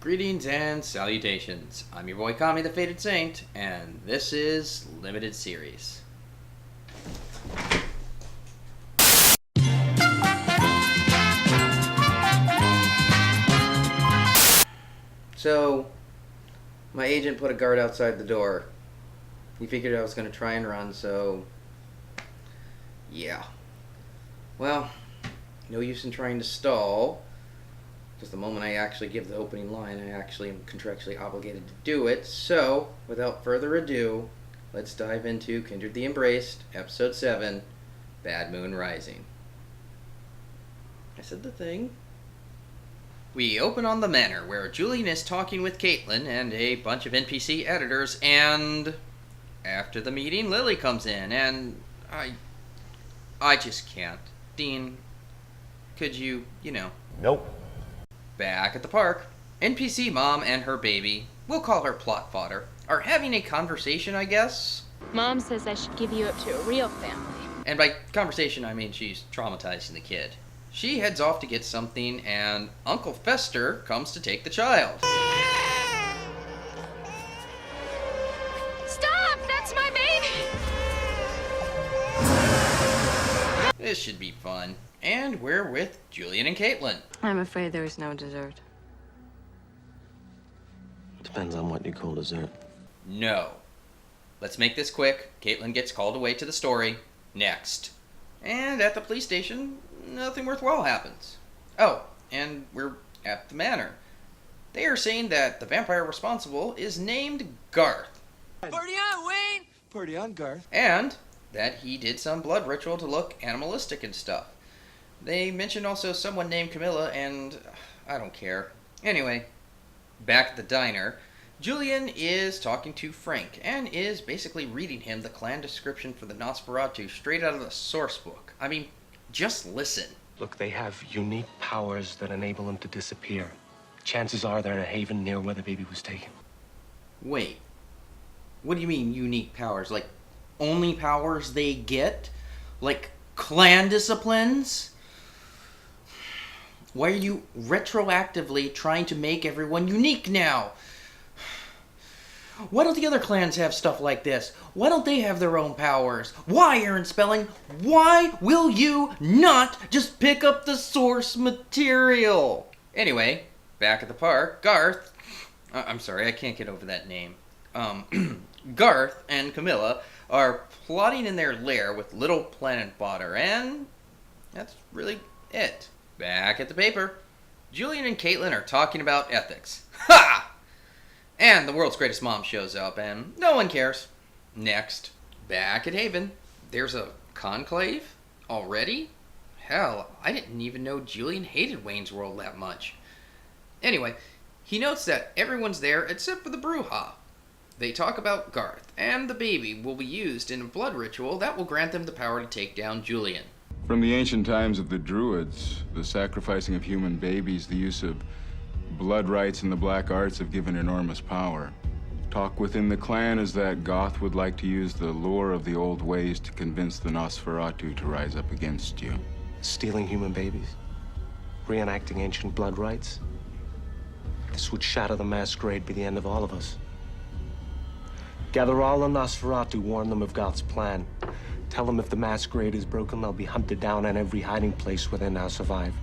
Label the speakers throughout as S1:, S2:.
S1: Greetings and salutations. I'm your boy Kami the Fated Saint, and this is Limited Series. So, my agent put a guard outside the door. He figured I was going to try and run, so yeah. Well, no use in trying to stall. Because the moment I actually give the opening line, I actually am contractually obligated to do it. So, without further ado, let's dive into Kindred the Embraced, Episode 7, Bad Moon Rising. I said the thing. We open on the manor, where Julian is talking with Caitlin and a bunch of NPC editors, and after the meeting, Lily comes in, and I just can't. Dean, could you know...
S2: Nope.
S1: Back at the park, NPC Mom and her baby, we'll call her plot fodder, are having a conversation, I guess?
S3: Mom says I should give you up to a real family.
S1: And by conversation, I mean she's traumatizing the kid. She heads off to get something, and Uncle Fester comes to take the child.
S3: Stop! That's my baby!
S1: This should be fun. And we're with Julian and Caitlin.
S4: I'm afraid there is no dessert.
S2: Depends on what you call dessert.
S1: No. Let's make this quick. Caitlin gets called away to the story. Next. And at the police station, nothing worthwhile happens. Oh, and we're at the manor. They are saying that the vampire responsible is named Garth.
S5: Party on, Wayne! Party on, Garth.
S1: And that he did some blood ritual to look animalistic and stuff. They mentioned also someone named Camilla, and I don't care. Anyway, back at the diner, Julian is talking to Frank, and is basically reading him the clan description for the Nosferatu straight out of the source book. I mean, just listen.
S6: Look, they have unique powers that enable them to disappear. Chances are they're in a haven near where the baby was taken.
S1: Wait, what do you mean unique powers? Like, only powers they get? Like, clan disciplines? Why are you retroactively trying to make everyone unique now? Why don't the other clans have stuff like this? Why don't they have their own powers? Why, Aaron Spelling? Why will you not just pick up the source material? Anyway, back at the park, Garth... I'm sorry, I can't get over that name. Garth and Camilla are plotting in their lair with Little Planet Fodder, and that's really it. Back at the paper, Julian and Caitlin are talking about ethics. Ha! And the world's greatest mom shows up, and no one cares. Next, back at Haven, there's a conclave? Already? Hell, I didn't even know Julian hated Wayne's World that much. Anyway, he notes that everyone's there except for the Bruja. They talk about Garth, and the baby will be used in a blood ritual that will grant them the power to take down Julian.
S7: From the ancient times of the Druids, the sacrificing of human babies, the use of blood rites, and the black arts have given enormous power. Talk within the clan is that Goth would like to use the lure of the old ways to convince the Nosferatu to rise up against you.
S6: Stealing human babies? Reenacting ancient blood rites? This would shatter the masquerade, be the end of all of us. Gather all the Nosferatu, warn them of Goth's plan. Tell them if the masquerade is broken, they'll be hunted down in every hiding place where they now survive.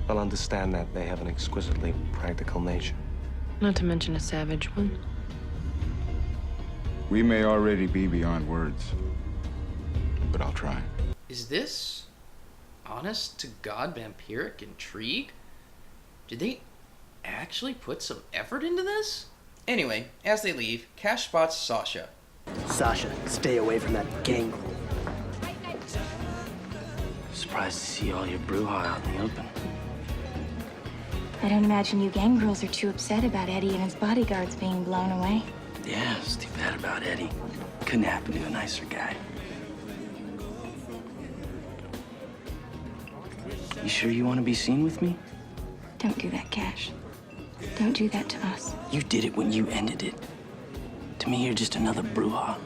S6: They'll understand that they have an exquisitely practical nature.
S4: Not to mention a savage one.
S7: We may already be beyond words, but I'll try.
S1: Is this honest-to-God vampiric intrigue? Did they actually put some effort into this? Anyway, as they leave, Cash spots Sasha.
S8: Sasha, stay away from that gangrel.
S5: Surprised to see all your brouhaha out in the open.
S9: I don't imagine you gangrels are too upset about Eddie and his bodyguards being blown away.
S5: Yeah, it's too bad about Eddie. Couldn't happen to a nicer guy. You sure you want to be seen with me?
S9: Don't do that, Cash. Don't do that to us.
S5: You did it when you ended it. To me, you're just another brouhaha.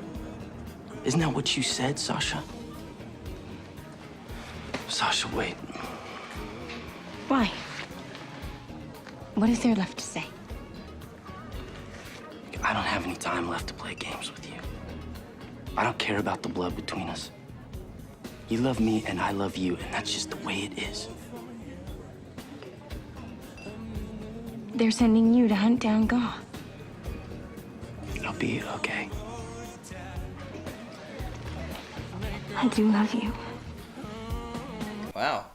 S5: Isn't that what you said, Sasha? Sasha, wait.
S9: Why? What is there left to say?
S5: I don't have any time left to play games with you. I don't care about the blood between us. You love me and I love you, and that's just the way it is.
S9: They're sending you to hunt down Goth.
S5: It'll be okay.
S9: I do love you.
S1: Wow.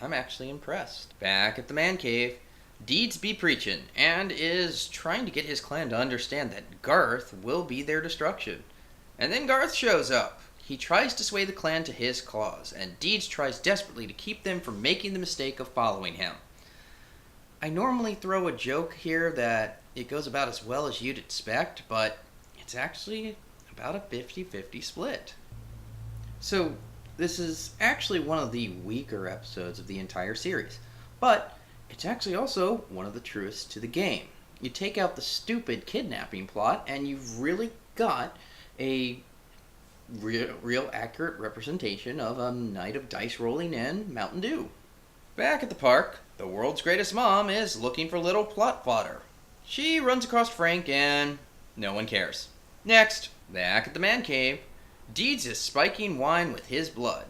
S1: I'm actually impressed. Back at the man cave, Deeds be preachin' and is trying to get his clan to understand that Garth will be their destruction. And then Garth shows up. He tries to sway the clan to his cause, and Deeds tries desperately to keep them from making the mistake of following him. I normally throw a joke here that it goes about as well as you'd expect, but it's actually about a 50-50 split. So, this is actually one of the weaker episodes of the entire series, but it's actually also one of the truest to the game. You take out the stupid kidnapping plot, and you've really got a real accurate representation of a night of dice rolling and Mountain Dew. Back at the park, the world's greatest mom is looking for little plot fodder. She runs across Frank and no one cares. Next, back at the man cave, Deeds is spiking wine with his blood.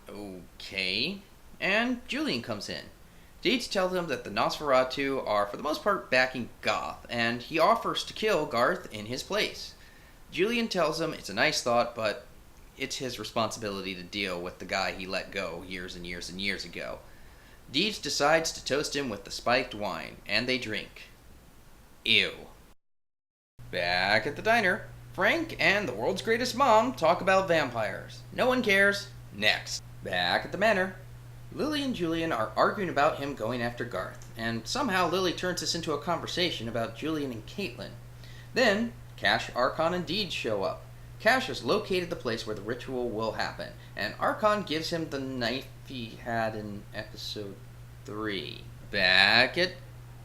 S1: Okay. And Julian comes in. Deeds tells him that the Nosferatu are for the most part backing Goth, and he offers to kill Garth in his place. Julian tells him it's a nice thought, but it's his responsibility to deal with the guy he let go years and years and years ago. Deeds decides to toast him with the spiked wine, and they drink. Ew. Back at the diner, Frank and the world's greatest mom talk about vampires. No one cares. Next. Back at the manor, Lily and Julian are arguing about him going after Garth, and somehow Lily turns this into a conversation about Julian and Caitlin. Then, Cash, Archon, and Deeds show up. Cash has located the place where the ritual will happen, and Archon gives him the knife he had in episode 3. Back at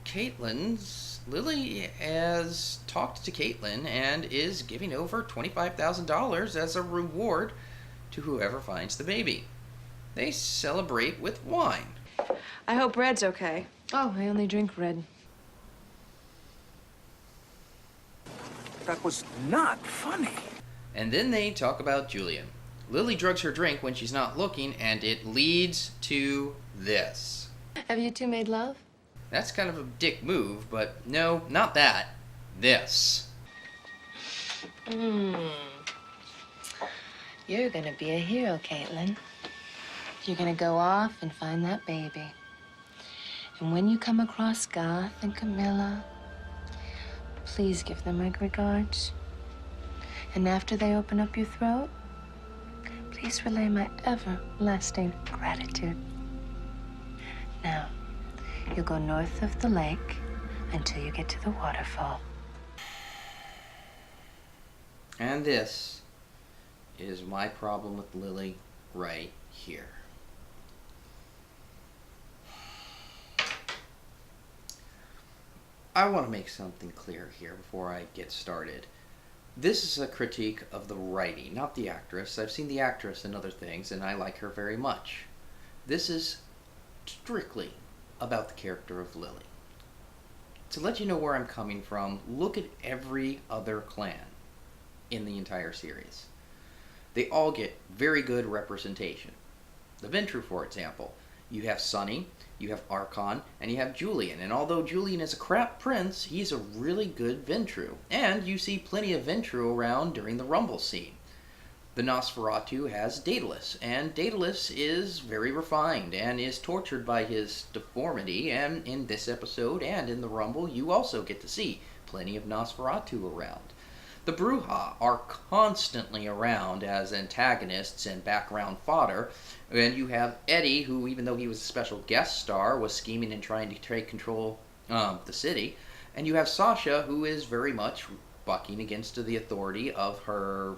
S1: Caitlin's, Lily has talked to Caitlin and is giving over $25,000 as a reward to whoever finds the baby. They celebrate with wine.
S4: I hope Red's okay. Oh, I only drink red.
S10: That was not funny.
S1: And then they talk about Julian. Lily drugs her drink when she's not looking, and it leads to this.
S4: Have you two made love?
S1: That's kind of a dick move, but no, not that. This.
S4: You're gonna be a hero, Caitlin. You're gonna go off and find that baby. And when you come across Garth and Camilla, please give them my regards. And after they open up your throat, please relay my everlasting gratitude. Now, you'll go north of the lake until you get to the waterfall.
S1: And this is my problem with Lily right here. I want to make something clear here before I get started. This is a critique of the writing, not the actress. I've seen the actress in other things, and I like her very much. This is strictly about the character of Lily. To let you know where I'm coming from, look at every other clan in the entire series. They all get very good representation. The Ventru, for example. You have Sunny, you have Archon, and you have Julian. And although Julian is a crap prince, he's a really good Ventru. And you see plenty of Ventru around during the Rumble scene. The Nosferatu has Daedalus, and Daedalus is very refined and is tortured by his deformity, and in this episode and in the Rumble you also get to see plenty of Nosferatu around. The Bruja are constantly around as antagonists and background fodder, and you have Eddie, who even though he was a special guest star, was scheming and trying to take control of the city, and you have Sasha, who is very much bucking against the authority of her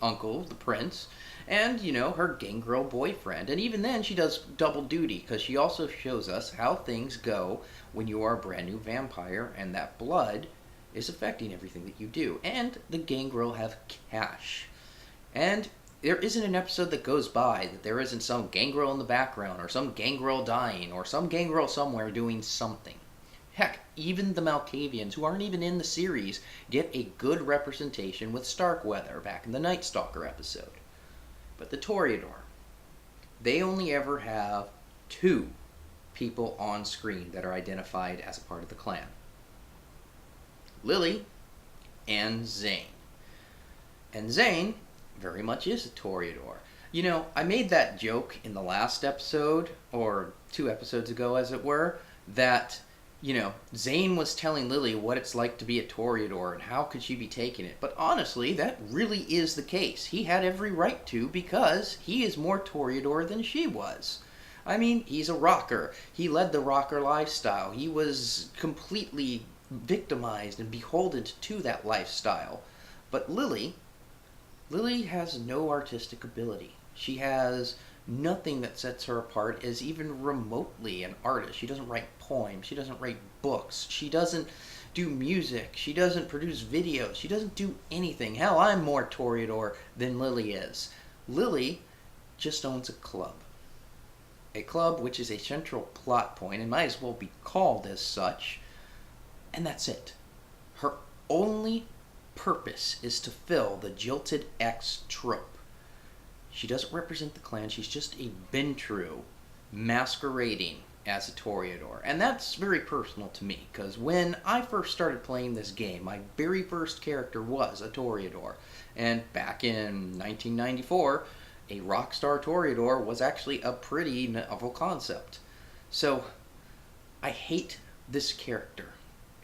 S1: uncle, the prince, and, you know, her gangrel boyfriend. And even then, she does double duty, because she also shows us how things go when you are a brand new vampire, and that blood is affecting everything that you do. And the gangrel have cash. And there isn't an episode that goes by that there isn't some gangrel in the background, or some gangrel dying, or some gangrel somewhere doing something. Heck, even the Malkavians, who aren't even in the series, get a good representation with Starkweather back in the Night Stalker episode. But the Toreador, they only ever have 2 people on screen that are identified as a part of the clan. Lily and Zane. And Zane very much is a Toreador. You know, I made that joke in the last episode, or 2 episodes ago as it were, that, you know, Zane was telling Lily what it's like to be a Toreador and how could she be taking it. But honestly, that really is the case. He had every right to, because he is more Toreador than she was. I mean, he's a rocker. He led the rocker lifestyle. He was completely victimized and beholden to that lifestyle. But Lily has no artistic ability. She has nothing that sets her apart as even remotely an artist. She doesn't write poems. She doesn't write books. She doesn't do music. She doesn't produce videos. She doesn't do anything. Hell, I'm more Toreador than Lily is. Lily just owns a club. A club which is a central plot point and might as well be called as such. And that's it. Her only purpose is to fill the jilted ex trope. She doesn't represent the clan. She's just a Ventru masquerading as a Toreador. And that's very personal to me, because when I first started playing this game, my very first character was a Toreador. And back in 1994, a Rockstar Toreador was actually a pretty novel concept. So, I hate this character.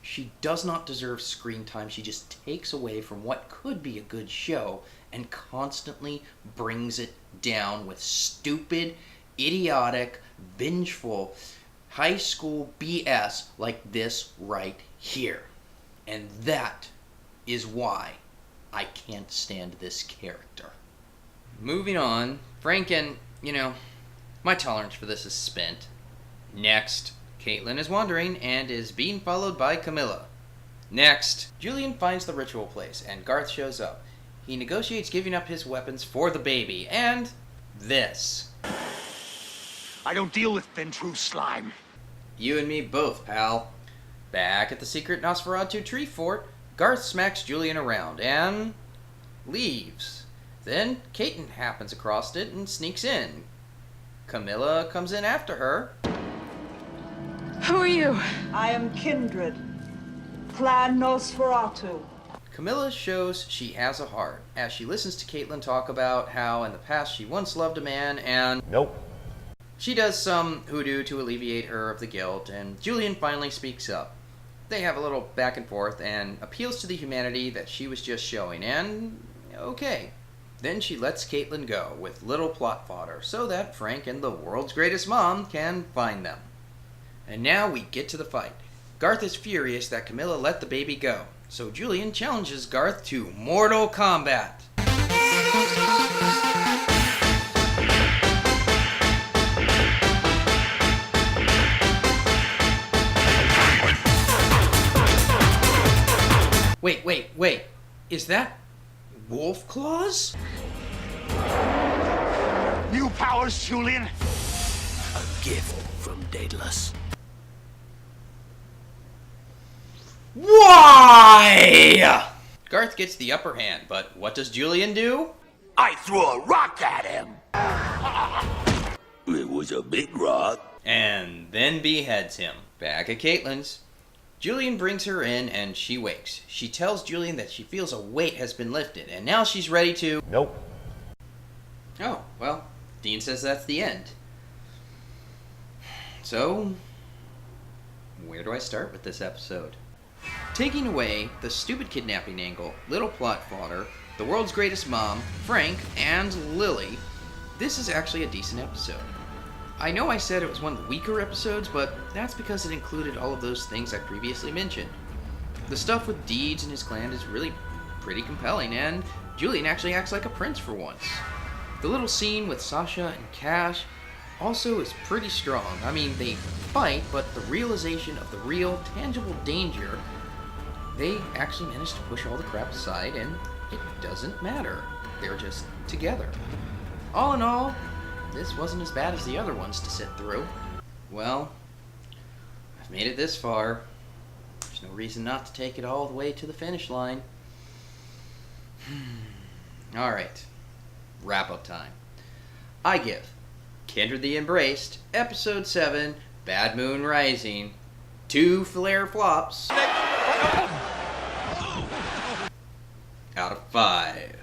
S1: She does not deserve screen time. She just takes away from what could be a good show and constantly brings it down with stupid, idiotic, vengeful, high school BS like this right here. And that is why I can't stand this character. Moving on, Frank and, my tolerance for this is spent. Next, Caitlin is wandering and is being followed by Camilla. Next, Julian finds the ritual place and Garth shows up. He negotiates giving up his weapons for the baby, and this.
S10: I don't deal with Ventru slime.
S1: You and me both, pal. Back at the secret Nosferatu tree fort, Garth smacks Julian around and leaves. Then Caitlin happens across it and sneaks in. Camilla comes in after her.
S9: Who are you?
S11: I am Kindred, Clan Nosferatu.
S1: Camilla shows she has a heart, as she listens to Caitlin talk about how in the past she once loved a man and...
S6: Nope.
S1: She does some hoodoo to alleviate her of the guilt, and Julian finally speaks up. They have a little back and forth and appeals to the humanity that she was just showing, and okay. Then she lets Caitlin go with little plot fodder so that Frank and the world's greatest mom can find them. And now we get to the fight. Garth is furious that Camilla let the baby go, so Julian challenges Garth to mortal combat. Wait. Is that wolf claws?
S10: New powers, Julian.
S5: A gift from Daedalus.
S1: Why? Garth gets the upper hand, but what does Julian do?
S10: I threw a rock at him.
S5: It was a big rock.
S1: And then beheads him. Back at Caitlin's, Julian brings her in and she wakes. She tells Julian that she feels a weight has been lifted, and now she's ready to...
S6: Nope.
S1: Oh, well, Dean says that's the end. So, where do I start with this episode? Taking away the stupid kidnapping angle, little plot fodder, the world's greatest mom, Frank, and Lily, this is actually a decent episode. I know I said it was one of the weaker episodes, but that's because it included all of those things I previously mentioned. The stuff with Deeds and his clan is really pretty compelling, and Julian actually acts like a prince for once. The little scene with Sasha and Cash also is pretty strong. I mean, they fight, but the realization of the real, tangible danger, they actually managed to push all the crap aside, and it doesn't matter. They're just together. All in all, this wasn't as bad as the other ones to sit through. Well, I've made it this far. There's no reason not to take it all the way to the finish line. Alright, wrap-up time. I give Kindred the Embraced, Episode 7, Bad Moon Rising, 2 flare flops out of 5.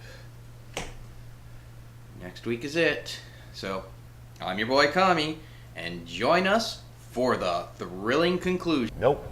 S1: Next week is it. So, I'm your boy Kami, and join us for the thrilling conclusion.
S10: Nope.